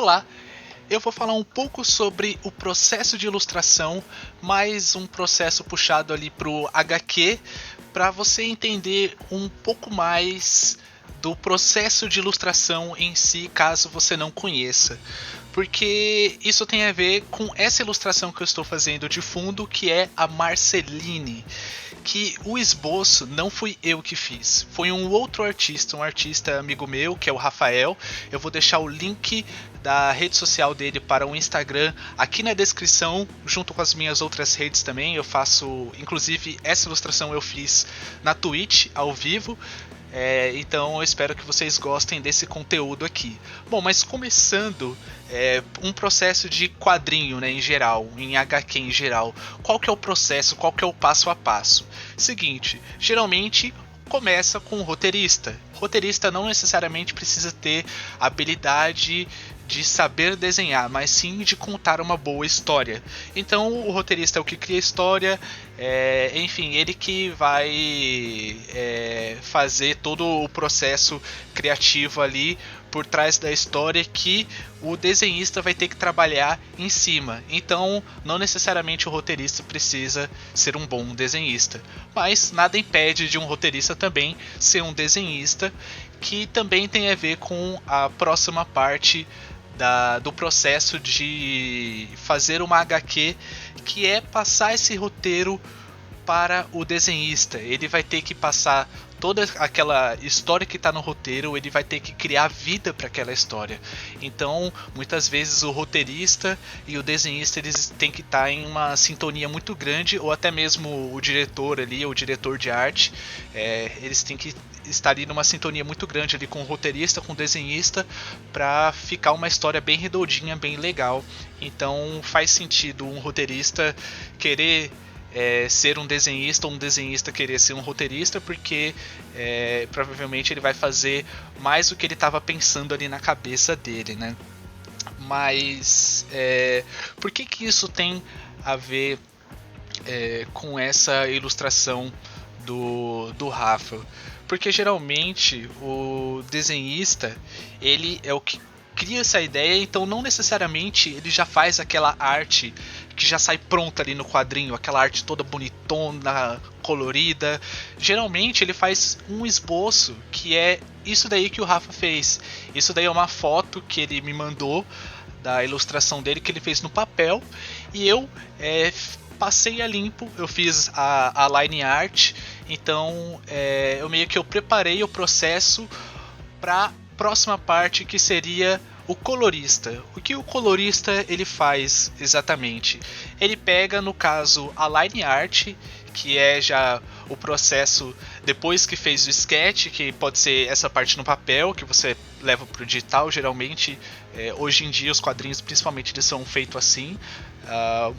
Olá, eu vou falar um pouco sobre o processo de ilustração, mais um processo puxado ali pro HQ, para você entender um pouco mais do processo de ilustração em si, caso você não conheça. Porque isso tem a ver com essa ilustração que eu estou fazendo de fundo, que é a Marceline. Que o esboço não fui eu que fiz, foi um outro artista, um artista amigo meu, que é o Rafael. Eu vou deixar o link da rede social dele para o Instagram aqui na descrição, junto com as minhas outras redes também. Eu faço, inclusive essa ilustração eu fiz na Twitch ao vivo. Então eu espero que vocês gostem desse conteúdo aqui. Bom, mas começando um processo de quadrinho, né, em geral, em HQ em geral. Qual que é o processo, qual que é o passo a passo? Seguinte, geralmente começa com o roteirista. O roteirista não necessariamente precisa ter habilidade de saber desenhar, mas sim de contar uma boa história. Então o roteirista é o que cria a história, enfim, ele que vai fazer todo o processo criativo ali por trás da história que o desenhista vai ter que trabalhar em cima. Então não necessariamente o roteirista precisa ser um bom desenhista, mas nada impede de um roteirista também ser um desenhista, que também tem a ver com a próxima parte do processo de fazer uma HQ, que é passar esse roteiro para o desenhista. Ele vai ter que passar toda aquela história que está no roteiro, ele vai ter que criar vida para aquela história. Então, muitas vezes o roteirista e o desenhista eles têm que estar em uma sintonia muito grande, ou até mesmo o diretor ali, o diretor de arte, eles têm que estar ali numa sintonia muito grande ali com o roteirista, com o desenhista, para ficar uma história bem redondinha, bem legal. Então faz sentido um roteirista querer ser um desenhista querer ser um roteirista, porque provavelmente ele vai fazer mais o que ele estava pensando ali na cabeça dele, né? Mas por que isso tem a ver com essa ilustração do Rafa? Porque geralmente o desenhista ele é o que cria essa ideia, então não necessariamente ele já faz aquela arte que já sai pronta ali no quadrinho, aquela arte toda bonitona, colorida. Geralmente ele faz um esboço, que é isso daí que o Rafa fez. Isso daí é uma foto que ele me mandou da ilustração dele, que ele fez no papel, e eu passei a limpo, eu fiz a line art. Então eu preparei o processo para próxima parte, que seria o colorista. O que o colorista ele faz exatamente? Ele pega, no caso, a line art, que é já o processo depois que fez o sketch, que pode ser essa parte no papel que você leva para o digital. Geralmente hoje em dia os quadrinhos principalmente eles são feitos assim.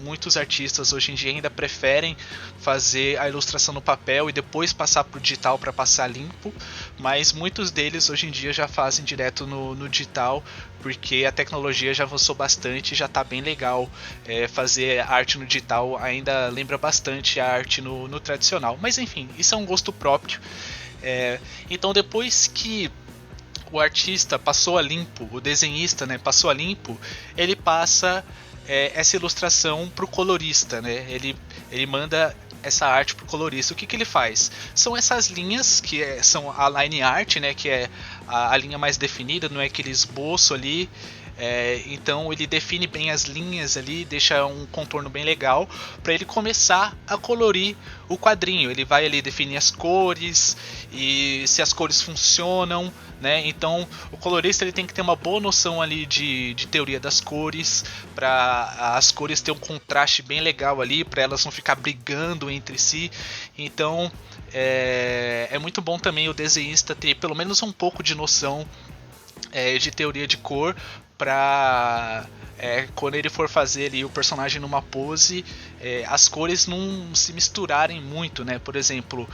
Muitos artistas hoje em dia ainda preferem fazer a ilustração no papel e depois passar para o digital para passar limpo, mas muitos deles hoje em dia já fazem direto no digital, porque a tecnologia já avançou bastante, já está bem legal. Fazer arte no digital ainda lembra bastante a arte no tradicional, mas enfim, isso é um gosto próprio. Então depois que o artista passou a limpo, o desenhista, né, passou a limpo, ele passa essa ilustração para o colorista, né? Ele manda essa arte para o colorista. O que ele faz? São essas linhas que são a line art, né? Que é a linha mais definida, não é aquele esboço ali. Então ele define bem as linhas ali, deixa um contorno bem legal para ele começar a colorir o quadrinho. Ele vai ali definir as cores e se as cores funcionam, né? Então o colorista ele tem que ter uma boa noção ali de teoria das cores, para as cores ter um contraste bem legal ali, para elas não ficar brigando entre si. Então é muito bom também o desenhista ter pelo menos um pouco de noção de teoria de cor, para quando ele for fazer ali o personagem numa pose, as cores não se misturarem muito, né? Por exemplo,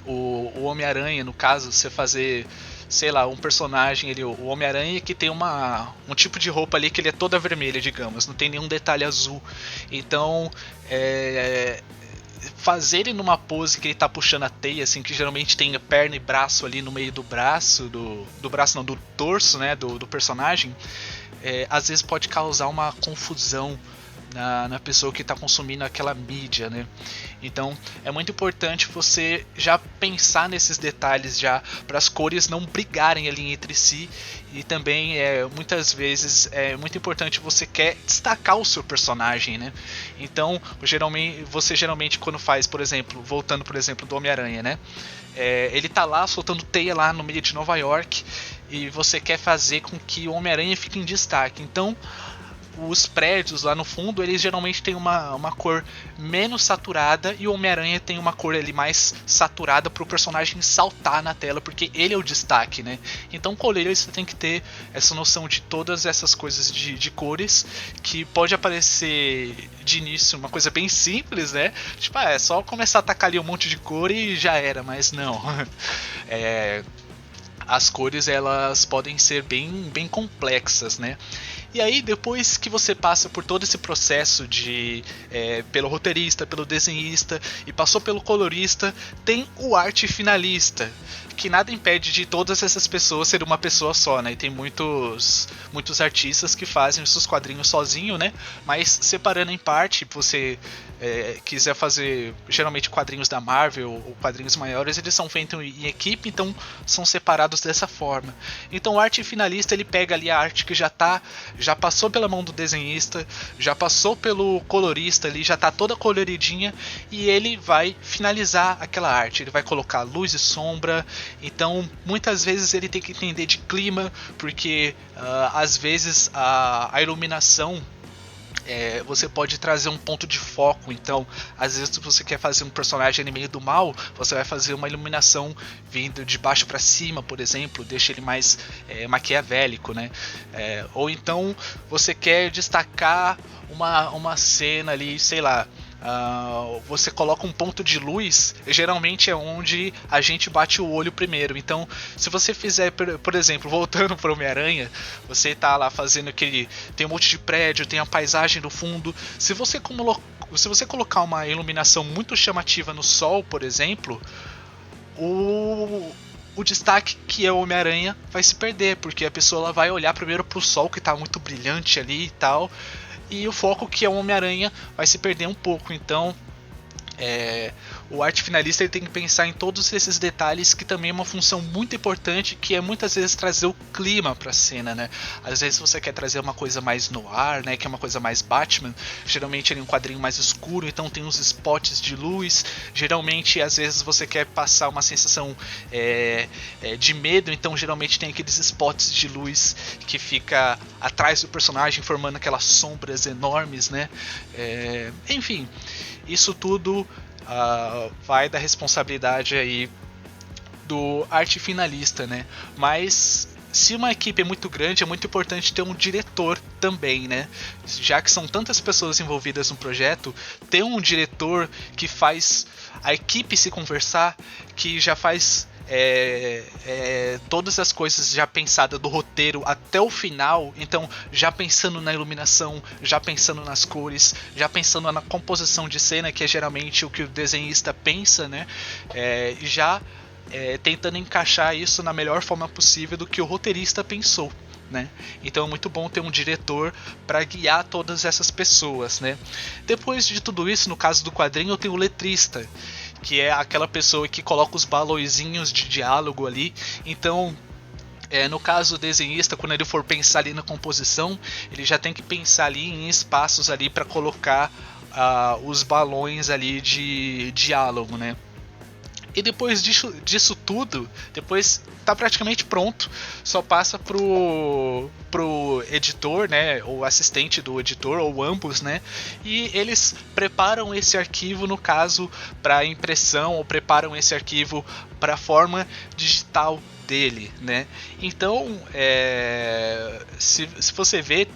o Homem-Aranha, no caso, você fazer, sei lá, um personagem, o Homem-Aranha que tem um tipo de roupa ali que ele é toda vermelha, digamos, não tem nenhum detalhe azul. Então fazer ele numa pose que ele tá puxando a teia, assim, que geralmente tem perna e braço ali no meio do braço, do braço não, do torso, né, do personagem, às vezes pode causar uma confusão na pessoa que está consumindo aquela mídia, né? Então é muito importante você já pensar nesses detalhes já para as cores não brigarem ali entre si, e também muitas vezes é muito importante, você quer destacar o seu personagem, né? Então você geralmente quando faz, por exemplo, voltando por exemplo do Homem-Aranha, né? Ele tá lá soltando teia lá no meio de Nova York e você quer fazer com que o Homem-Aranha fique em destaque. Então os prédios lá no fundo, eles geralmente têm uma cor menos saturada, e o Homem-Aranha tem uma cor ali mais saturada para o personagem saltar na tela, porque ele é o destaque, né? Então, colorido, você tem que ter essa noção de todas essas coisas de cores, que pode aparecer de início uma coisa bem simples, né? Tipo, é só começar a tacar ali um monte de cor e já era, mas não. As cores, elas podem ser bem complexas, né? E aí, depois que você passa por todo esse processo pelo roteirista, pelo desenhista e passou pelo colorista, tem o arte finalista, que nada impede de todas essas pessoas serem uma pessoa só, né? E tem muitos artistas que fazem os seus quadrinhos sozinho, né? Mas separando em parte, você quiser fazer geralmente quadrinhos da Marvel ou quadrinhos maiores, eles são feitos em equipe, então são separados dessa forma. Então o arte finalista, ele pega ali a arte que já passou pela mão do desenhista, já passou pelo colorista ali, já tá toda coloridinha, e ele vai finalizar aquela arte, ele vai colocar luz e sombra. Então muitas vezes ele tem que entender de clima, porque às vezes a iluminação, você pode trazer um ponto de foco. Então, às vezes, se você quer fazer um personagem no meio do mal, você vai fazer uma iluminação vindo de baixo para cima, por exemplo, deixa ele mais maquiavélico, né? Ou então você quer destacar uma cena ali, sei lá. Você coloca um ponto de luz, geralmente é onde a gente bate o olho primeiro. Então, se você fizer, por exemplo, voltando para o Homem-Aranha, você tá lá fazendo aquele, tem um monte de prédio, tem a paisagem no fundo. Se você colocar uma iluminação muito chamativa no sol, por exemplo, o destaque que é o Homem-Aranha vai se perder, porque a pessoa ela vai olhar primeiro pro sol, que tá muito brilhante ali e tal, e o foco que é o Homem-Aranha vai se perder um pouco. Então o arte finalista, ele tem que pensar em todos esses detalhes, que também é uma função muito importante, que é muitas vezes trazer o clima para a cena, né? Às vezes você quer trazer uma coisa mais noir, né, que é uma coisa mais Batman, geralmente ele é um quadrinho mais escuro, então tem uns spots de luz. Geralmente, às vezes você quer passar uma sensação de medo, então geralmente tem aqueles spots de luz que fica atrás do personagem, formando aquelas sombras enormes, né? Enfim, isso tudo vai da responsabilidade aí do arte finalista, né? Mas se uma equipe é muito grande, é muito importante ter um diretor também, né? Já que são tantas pessoas envolvidas no projeto, ter um diretor que faz a equipe se conversar, que já faz todas as coisas já pensadas do roteiro até o final. Então, já pensando na iluminação, já pensando nas cores, já pensando na composição de cena, que é geralmente o que o desenhista pensa, né? Tentando encaixar isso na melhor forma possível do que o roteirista pensou, né? Então é muito bom ter um diretor para guiar todas essas pessoas, né? Depois de tudo isso, no caso do quadrinho, eu tenho o letrista, que é aquela pessoa que coloca os balõezinhos de diálogo ali. Então, no caso do desenhista, quando ele for pensar ali na composição, ele já tem que pensar ali em espaços ali para colocar os balões ali de diálogo, né? E depois disso tudo, depois tá praticamente pronto, só passa pro editor, né, ou assistente do editor, ou ambos, né, e eles preparam esse arquivo, no caso, para impressão, ou preparam esse arquivo para a forma digital dele, né. Então, se você vê,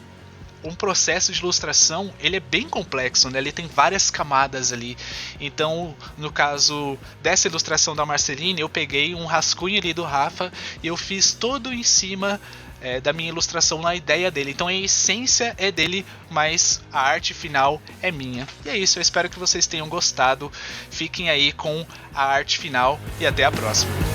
um processo de ilustração, ele é bem complexo, né? Ele tem várias camadas ali. Então, no caso dessa ilustração da Marceline, eu peguei um rascunho ali do Rafa e eu fiz todo em cima da minha ilustração na ideia dele. Então a essência é dele, mas a arte final é minha. E é isso, eu espero que vocês tenham gostado. Fiquem aí com a arte final e até a próxima.